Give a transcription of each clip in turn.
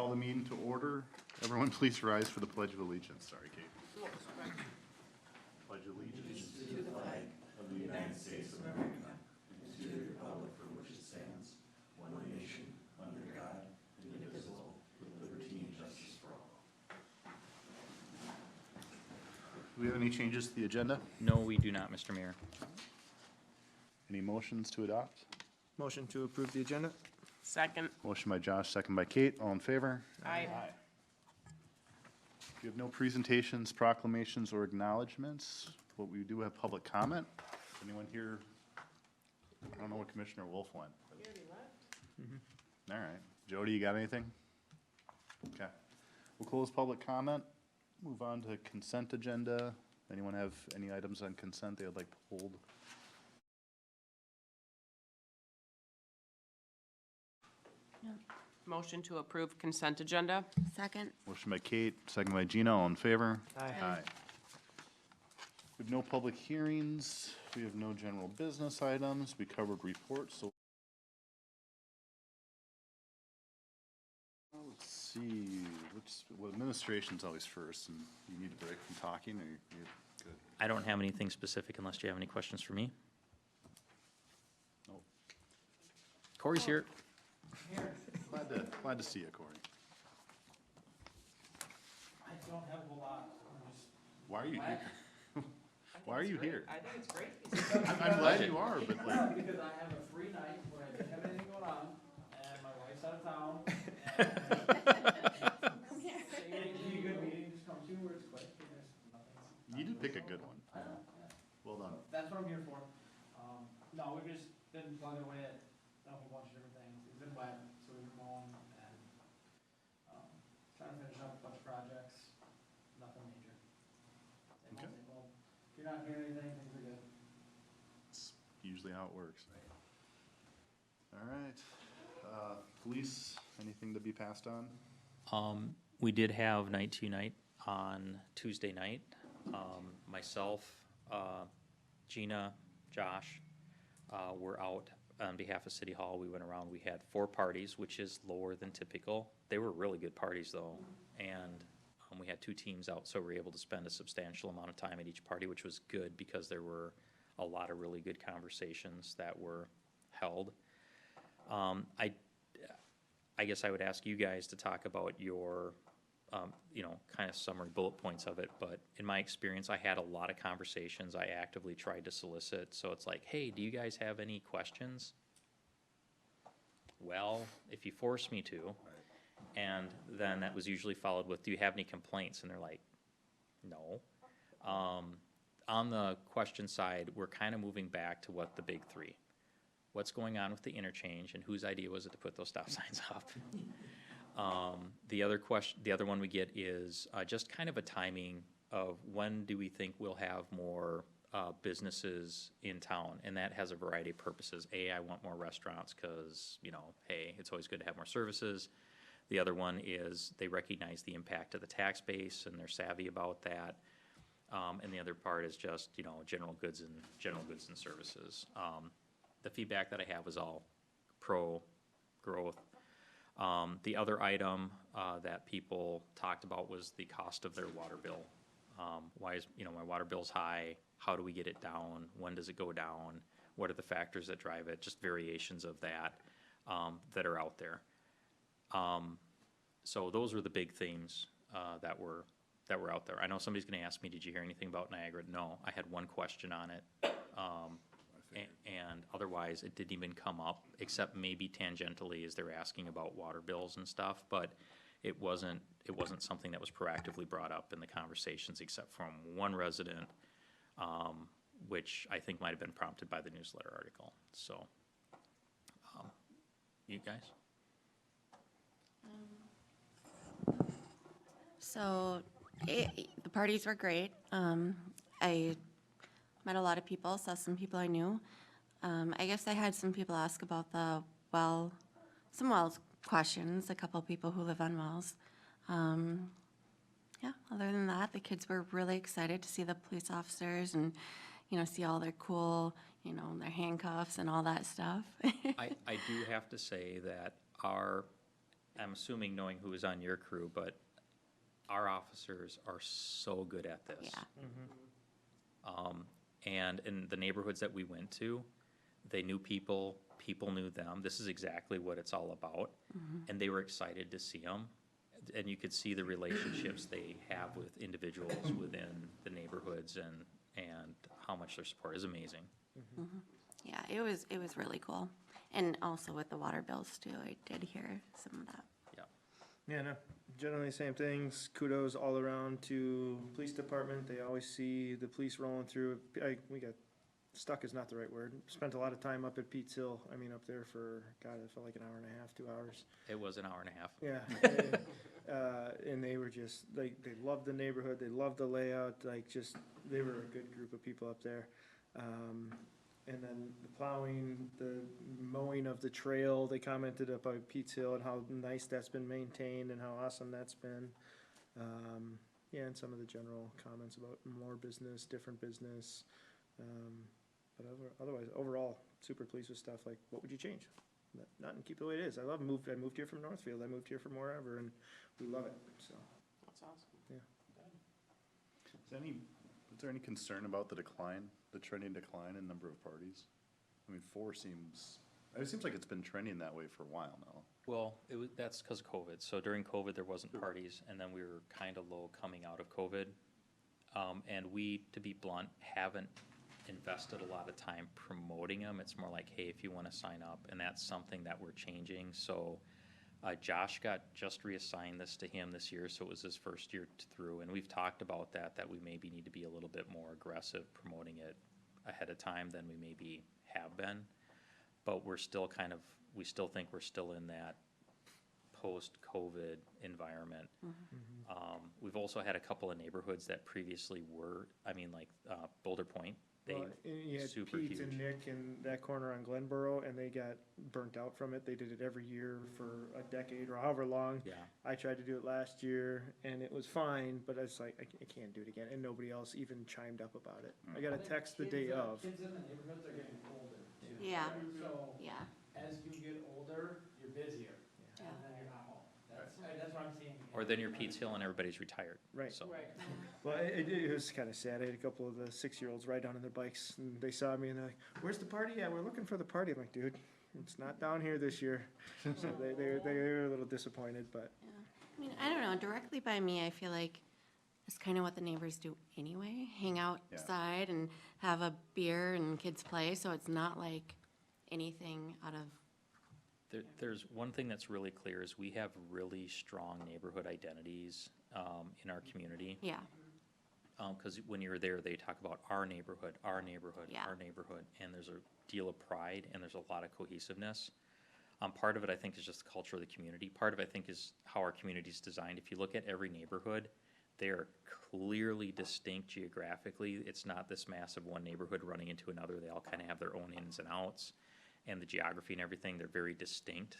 call the meeting to order. Everyone please rise for the Pledge of Allegiance. Sorry, Kate. Pledge allegiance to the flag of the United States of America and to the republic for which it stands, one nation, under God, indivisible, with liberty and justice for all. Do we have any changes to the agenda? No, we do not, Mr. Mayor. Any motions to adopt? Motion to approve the agenda? Second. Motion by Josh, second by Kate. All in favor? Aye. We have no presentations, proclamations, or acknowledgements, but we do have public comment. Anyone here? I don't know where Commissioner Wolf went. All right. Jody, you got anything? Okay. We'll close public comment. Move on to consent agenda. Anyone have any items on consent they would like pulled? Motion to approve consent agenda. Second. Motion by Kate, second by Gina. All in favor? Aye. We have no public hearings. We have no general business items. We covered reports, so. Let's see, well, administration's always first, and you need a break from talking, or you're good? I don't have anything specific unless you have any questions for me. No. Corey's here. Glad to see you, Corey. I don't have a lot. I'm just Why are you here? Why are you here? I think it's great. I'm glad you are, but like, Because I have a free night where I don't have anything going on, and my wife's out of town. And you need a good meeting, just come to where it's quick, and there's nothing. you did pick a good one. I know, yeah. Well done. That's what I'm here for. No, we've just been plugging away at a whole bunch of different things. It's been wet, so we've been mowing and, trying to finish up a bunch of projects. Nothing major. Same old, Okay. same old. If you're not hearing anything, things are good. It's usually how it works. All right. Police, anything to be passed on? We did have night to night on Tuesday night. Myself, Gina, Josh, were out on behalf of City Hall. We went around, we had 4 parties, which is lower than typical. They were really good parties though, and we had 2 teams out, so we were able to spend a substantial amount of time at each party, which was good because there were a lot of really good conversations that were held. I guess I would ask you guys to talk about your, kind of summary bullet points of it, but in my experience, I had a lot of conversations. I actively tried to solicit, so it's like, hey, do you guys have any questions? Well, if you force me to, and then that was usually followed with, do you have any complaints? And they're like, no. On the question side, we're kind of moving back to what the big 3. What's going on with the interchange, and whose idea was it to put those stop signs up? The other one we get is just kind of a timing of when do we think we'll have more businesses in town, and that has a variety of purposes. I want more restaurants because, hey, it's always good to have more services. The other one is they recognize the impact of the tax base, and they're savvy about that. And the other part is just, general goods and services. The feedback that I have is all pro-growth. The other item that people talked about was the cost of their water bill. Why is, my water bill's high? How do we get it down? When does it go down? What are the factors that drive it? Just variations of that that are out there. So those were the big themes that were out there. I know somebody's going to ask me, did you hear anything about Niagara? No, I had one question on it. And otherwise, it didn't even come up, except maybe tangentially as they're asking about water bills and stuff, but it wasn't something that was proactively brought up in the conversations, except from one resident, which I think might have been prompted by the newsletter article. So, you guys? So the parties were great. I met a lot of people, saw some people I knew. I guess I had some people ask about some wells questions, a couple of people who live on wells. Yeah, other than that, the kids were really excited to see the police officers and, see all their cool, their handcuffs and all that stuff. I do have to say that our I'm assuming knowing who is on your crew, but our officers are so good at this. Yeah. And in the neighborhoods that we went to, they knew people, people knew them. This is exactly what it's all about. And they were excited to see them. And you could see the relationships they have with individuals within the neighborhoods and how much their support is amazing. Yeah, it was really cool. And also with the water bills too, I did hear some of that. Yeah, no, generally same things. Kudos all around to police department. They always see the police rolling through. We got stuck is not the right word. Spent a lot of time up at Pete's Hill. I mean, up there for, God, it felt like an hour and a half, 2 hours. It was an hour and a half. Yeah. And they were just, they loved the neighborhood. They loved the layout. Like, just, they were a good group of people up there. And then the plowing, the mowing of the trail, they commented about Pete's Hill and how nice that's been maintained and how awesome that's been. Yeah, and some of the general comments about more business, different business. But otherwise, overall, super pleased with stuff. Like, what would you change? Nothing, keep it the way it is. I moved here from Northfield. I moved here from wherever, and we love it, so. That's awesome. Is there any concern about the decline, the trending decline in number of parties? I mean, it seems like it's been trending that way for a while now. Well, that's because of COVID. So during COVID, there wasn't parties, and then we were kind of low coming out of COVID. And we, to be blunt, haven't invested a lot of time promoting them. It's more like, hey, if you want to sign up, and that's something that we're changing. So Josh got just reassigned this to him this year, so it was his first year through, and we've talked about that we maybe need to be a little bit more aggressive promoting it ahead of time than we maybe have been. But we're still we still think we're still in that post-COVID environment. We've also had a couple of neighborhoods that previously were, like Boulder Point. You had super Pete and huge. Nick in that corner on Glenboro, and they got burnt out from it. They did it every year for a decade or however long. Yeah. I tried to do it last year, and it was fine, but it's like, I can't do it again, and nobody else even chimed up about it. I got a text the day of. Kids in the neighborhoods are getting older too. Yeah. So Yeah. as you get older, you're busier, Yeah. and then you're not home. That's what I'm seeing. Or then you're Pete's Hill and everybody's retired. Right. So, Right. Well, it was kind of sad. I had a couple of the 6-year-olds ride down on their bikes, and they saw me, and they're like, "Where's the party? Yeah, we're looking for the party." I'm like, "Dude, it's not down here this year." So they were a little disappointed, but I mean, I don't know, directly by me, I feel like it's kind of what the neighbors do anyway, hang outside and have a beer and kids play, so it's not like anything out of, there's one thing that's really clear is we have really strong neighborhood identities in our community. yeah, Because when you're there, they talk about our neighborhood, our neighborhood, Yeah. our neighborhood, and there's a deal of pride and there's a lot of cohesiveness. Part of it, I think, is just the culture of the community. Part of it, I think, is how our community is designed. If you look at every neighborhood, they are clearly distinct geographically. It's not this massive one neighborhood running into another. They all kind of have their own ins and outs. And the geography and everything, they're very distinct.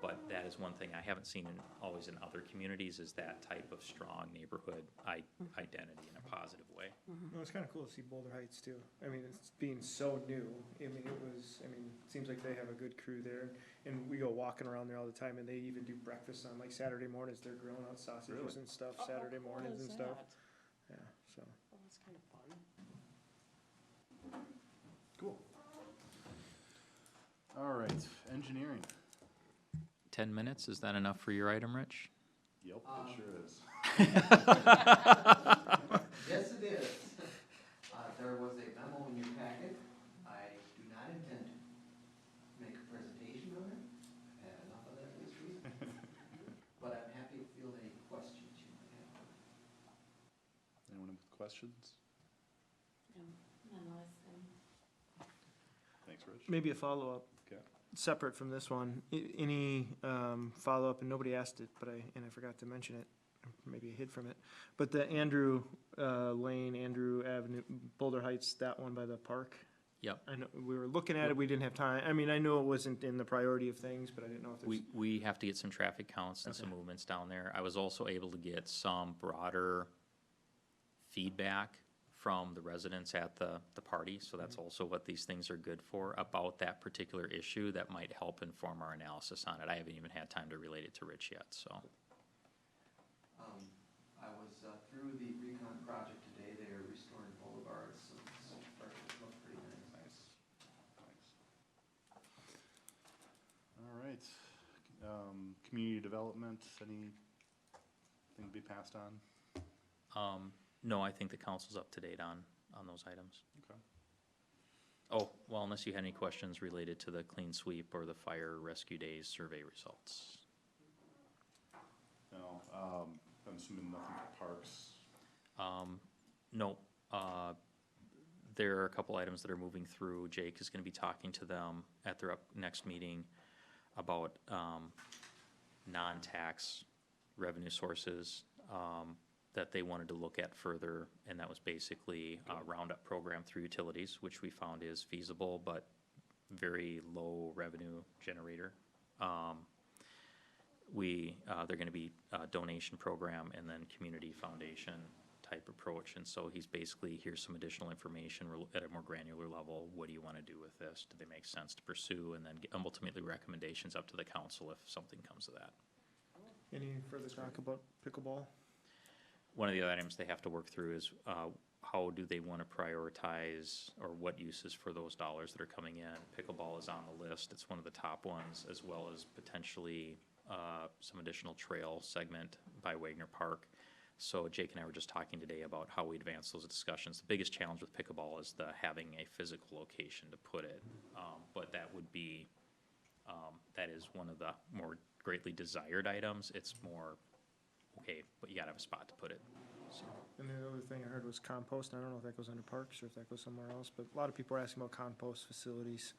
But that is one thing I haven't seen always in other communities, is that type of strong neighborhood identity in a positive way. no, it's kind of cool to see Boulder Heights too. I mean, it's being so new. I mean, it seems like they have a good crew there, and we go walking around there all the time, and they even do breakfast on like Saturday mornings. They're grilling out sausages and stuff Saturday mornings and stuff. Yeah, so. Well, that's kind of fun. Cool. All right, engineering. 10 minutes, is that enough for your item, Rich? Yep, it sure is. Yes, it is. There was a memo in your packet. I do not intend to make a presentation on it. I've had enough of that this week. But I'm happy to field any questions you might have. Anyone with questions? Thanks, Rich. Maybe a follow-up, Okay. separate from this one. Any follow-up, and nobody asked it, but I forgot to mention it, maybe I hid from it. But the Andrew Lane, Andrew Avenue, Boulder Heights, that one by the park. Yep. I know, we were looking at it, we didn't have time. I mean, I know it wasn't in the priority of things, but I didn't know if there's. We have to get some traffic counts and some movements down there. I was also able to get some broader feedback from the residents at the party, so that's also what these things are good for, about that particular issue that might help inform our analysis on it. I haven't even had time to relate it to Rich yet, so. I was through the recon project today. They are restoring boulevards, so it's starting to look pretty nice. All right. Community development, anything to be passed on? No, I think the council's up to date on those items. Okay. Oh, well, unless you had any questions related to the clean sweep or the fire rescue days survey results. No, I'm assuming nothing for parks. No, there are a couple items that are moving through. Jake is gonna be talking to them at their next meeting about, non-tax revenue sources, that they wanted to look at further, and that was basically a roundup program through utilities, which we found is feasible, but very low revenue generator. They're gonna be a donation program and then community foundation type approach, and so he's basically, here's some additional information at a more granular level. What do you wanna do with this? Do they make sense to pursue? And then ultimately recommendations up to the council if something comes of that. Any further talk about pickleball? One of the other items they have to work through is, how do they wanna prioritize, or what uses for those dollars that are coming in? Pickleball is on the list, it's one of the top ones, as well as potentially, some additional trail segment by Wagner Park. So Jake and I were just talking today about how we advance those discussions. The biggest challenge with pickleball is having a physical location to put it. But that would be, that is one of the more greatly desired items. It's more, okay, but you gotta have a spot to put it. So, And the other thing I heard was compost. I don't know if that goes under parks or if that goes somewhere else, but a lot of people are asking about compost facilities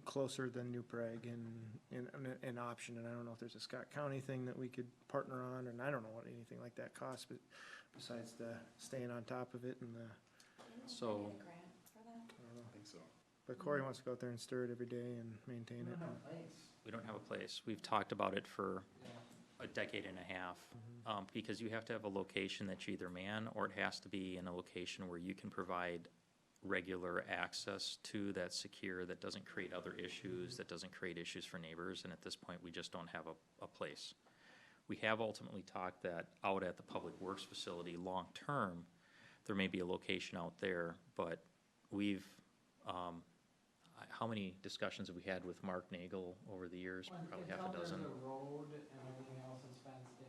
closer than New Prague and an option. And I don't know if there's a Scott County thing that we could partner on, and I don't know what anything like that costs, but besides the staying on top of it and the, So- I don't know. I think so. But Corey wants to go out there and stir it every day and maintain We it. don't have a place. we don't have a place. We've talked about it for Yeah. a decade and a half, because you have to have a location that you either man, or it has to be in a location where you can provide regular access to, that's secure, that doesn't create other issues, that doesn't create issues for neighbors, and at this point, we just don't have a place. We have ultimately talked that out at the Public Works facility, long-term, there may be a location out there, but we've, how many discussions have we had with Mark Nagel over the years? Well, Probably it's half a out there dozen. to the road and everything else is fenced in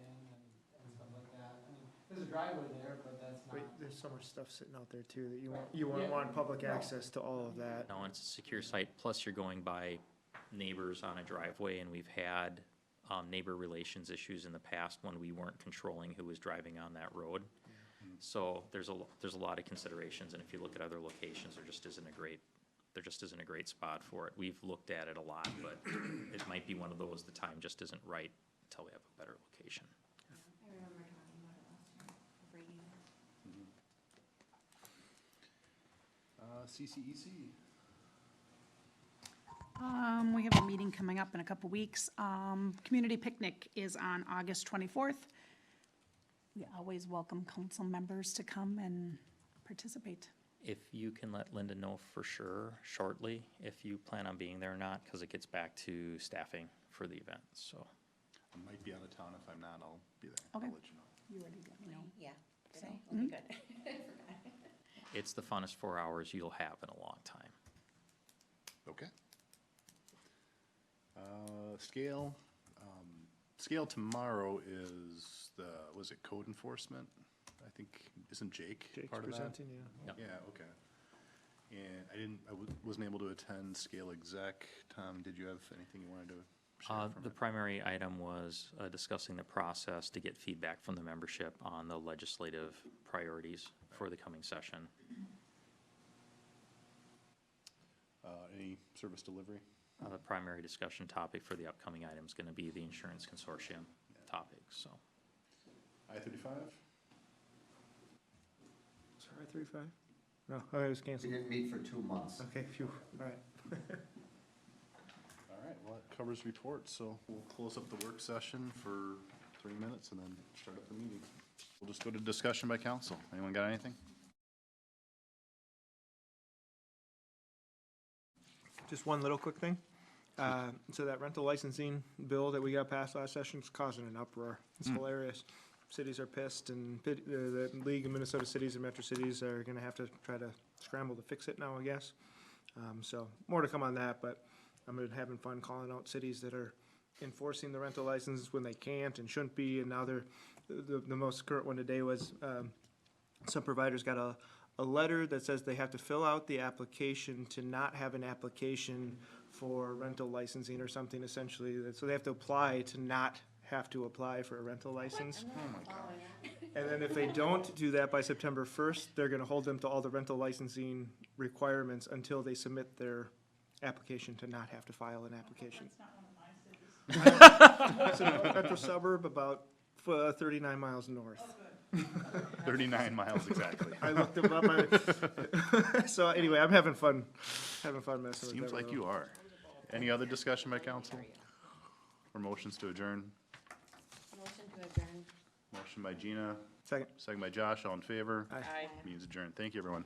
and stuff like that. I mean, there's a driveway there, but that's not. But there's so much stuff sitting out there too that you wouldn't Yeah. want public No. access to all of that. No, it's a secure site, plus you're going by neighbors on a driveway, and we've had neighbor relations issues in the past when we weren't controlling who was driving on that road. So there's a lot of considerations, and if you look at other locations, there just isn't a great spot for it. We've looked at it a lot, but it might be one of those, the time just isn't right until we have a better location. I remember talking about it last year, bringing it. CCEC. We have a meeting coming up in a couple weeks. Community picnic is on August 24th. We always welcome council members to come and participate. If you can let Linda know for sure shortly, if you plan on being there or not, because it gets back to staffing for the event, so. I might be out of town. If I'm not, I'll be there. Okay. I'll let you know. You already let me know. Yeah, So, today, will be good. It's the funnest 4 hours you'll have in a long time. Okay. Scale tomorrow is was it code enforcement? I think, isn't Jake Jake's part of that? presenting, yeah. Yep. Yeah, okay. And I wasn't able to attend scale exec. Tom, did you have anything you wanted to share from The it? primary item was discussing the process to get feedback from the membership on the legislative priorities for the coming session. Any service delivery? The primary discussion topic for the upcoming item is going to be the insurance consortium topic, so. I-35? Sorry, 35? No, oh, it was We canceled. didn't meet for 2 months. Okay, phew, all right. All right, well, that covers reports, so we'll close up the work session for 3 minutes and then start up the meeting. We'll just go to discussion by council. Anyone got anything? Just one little quick thing. So that rental licensing bill that we got passed last session is causing an uproar. It's hilarious. Cities are pissed, and the League of Minnesota Cities and Metro Cities are gonna have to try to scramble to fix it now, I guess. So more to come on that, but I'm been having fun calling out cities that are enforcing the rental licenses when they can't and shouldn't be, and now they're, the most current one today was, some providers got a letter that says they have to fill out the application to not have an application for rental licensing or something essentially. So they have to apply to not have to apply for a rental license. And then if they don't do that by September 1st, they're gonna hold them to all the rental licensing requirements until they submit their application to not have to file an application. It's a metro suburb about 39 miles north. 39 miles exactly. I looked them up. So anyway, I'm having fun messing with Seems that like road. you are. Any other discussion by council? Or motions to adjourn? Motion to adjourn. Motion by Gina, Second. second by Josh, all in favor? Aye. Means adjourned. Thank you, everyone.